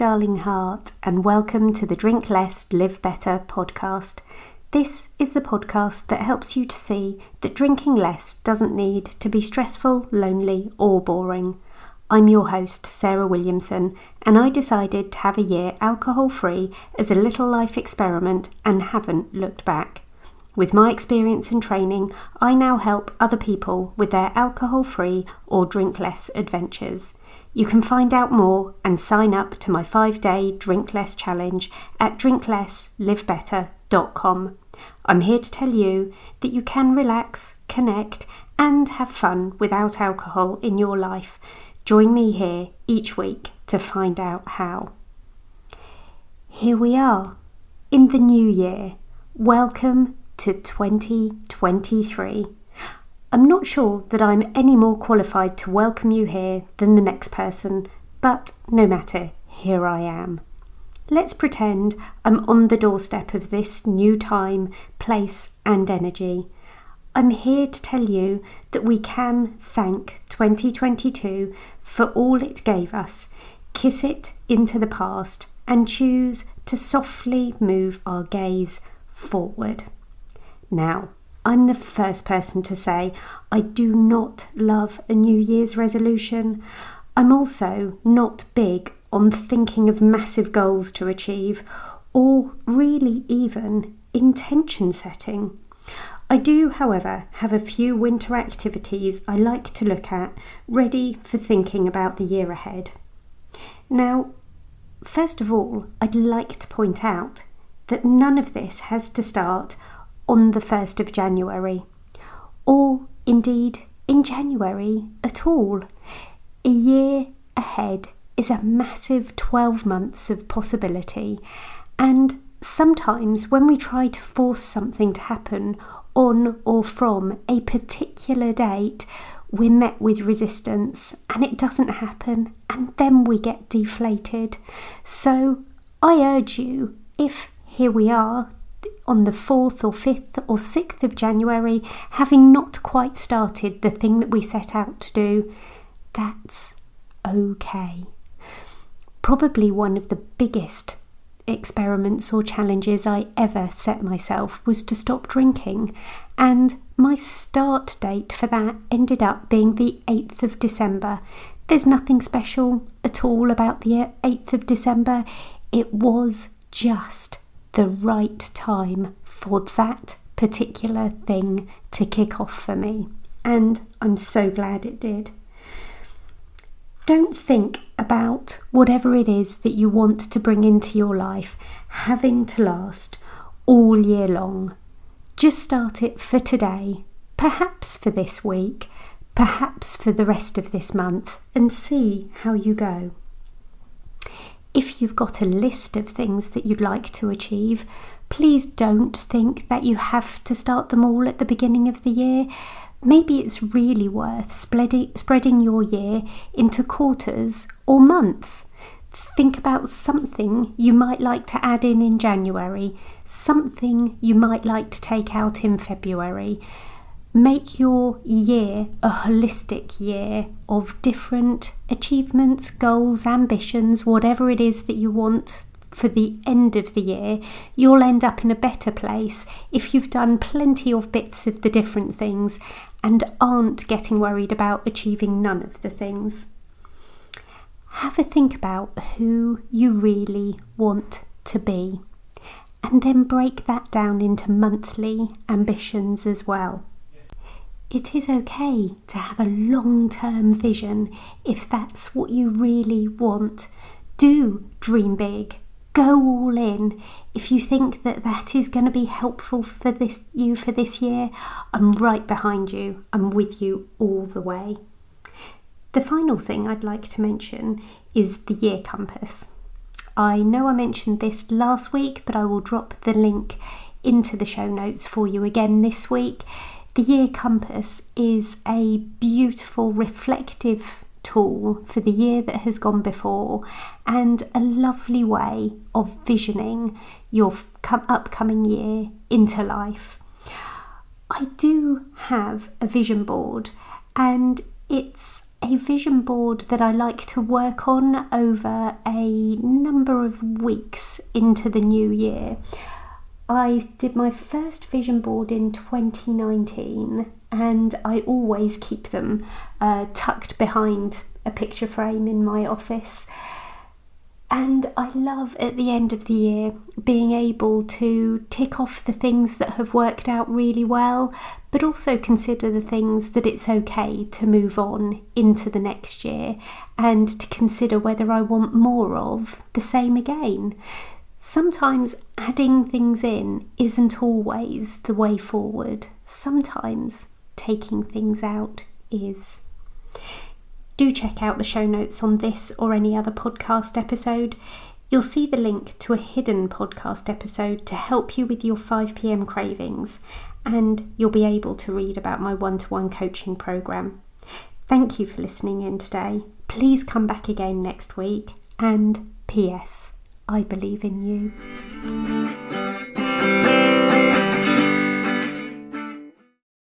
darling heart, and welcome to the Drink Less, Live Better podcast. This is the podcast that helps you to see that drinking less doesn't need to be stressful, lonely, or boring. I'm your host, Sarah Williamson, and I decided to have a year alcohol-free as a little life experiment and haven't looked back. With my experience and training, I now help other people with their alcohol-free or drink less adventures. You can find out more and sign up to my 5-day Drink Less challenge at drinklesslivebetter.com. I'm here to tell you that you can relax, connect, and have fun without alcohol in your life. Join me here each week to find out how. Here we are, in the new year. Welcome to 2023. I'm not sure that I'm any more qualified to welcome you here than the next person, but no matter, here I am. Let's pretend I'm on the doorstep of this new time, place and energy. I'm here to tell you that we can thank 2022 for all it gave us, kiss it into the past and choose to softly move our gaze forward. Now, I'm the first person to say I do not love a New Year's resolution. I'm also not big on thinking of massive goals to achieve or really even intention setting. I do, however, have a few winter activities I like to look at, ready for thinking about the year ahead. Now, first of all, I'd like to point out that none of this has to start on the 1st of January, or indeed in January at all. A year ahead is a massive 12 months of possibility, and sometimes when we try to force something to happen on or from a particular date, we're met with resistance and it doesn't happen, and then we get deflated. So I urge you, if here we are on the 4th or 5th or 6th of January, having not quite started the thing that we set out to do, that's okay. Probably one of the biggest experiments or challenges I ever set myself was to stop drinking, and my start date for that ended up being the 8th of December. There's nothing special at all about the 8th of December. It was just the right time for that particular thing to kick off for me, and I'm so glad it did. Don't think about whatever it is that you want to bring into your life having to last all year long. Just start it for today, perhaps for this week, perhaps for the rest of this month, and see how you go. If you've got a list of things that you'd like to achieve, please don't think that you have to start them all at the beginning of the year. Maybe it's really worth spreading your year into quarters or months. Think about something you might like to add in January, something you might like to take out in February. Make your year a holistic year of different achievements, goals, ambitions, whatever it is that you want for the end of the year. You'll end up in a better place if you've done plenty of bits of the different things and aren't getting worried about achieving none of the things. Have a think about who you really want to be, and then break that down into monthly ambitions as well. It is okay to have a long-term vision if that's what you really want. Do dream big. Go all in. If you think that that is going to be helpful for this year, I'm right behind you. I'm with you all the way. The final thing I'd like to mention is the year compass. I know I mentioned this last week, but I will drop the link into the show notes for you again this week. The year compass is a beautiful, reflective tool for the year that has gone before, and a lovely way of visioning your upcoming year into life. I do have a vision board, and it's a vision board that I like to work on over a number of weeks into the new year. I did my first vision board in 2019, and I always keep them tucked behind a picture frame in my office. And I love at the end of the year being able to tick off the things that have worked out really well, but also consider the things that it's okay to move on into the next year, and to consider whether I want more of the same again. Sometimes adding things in isn't always the way forward. Sometimes taking things out is. Do check out the show notes on this or any other podcast episode. You'll see the link to a hidden podcast episode to help you with your 5 p.m. cravings, and you'll be able to read about my one-to-one coaching program. Thank you for listening in today. Please come back again next week, and P.S. I believe in you.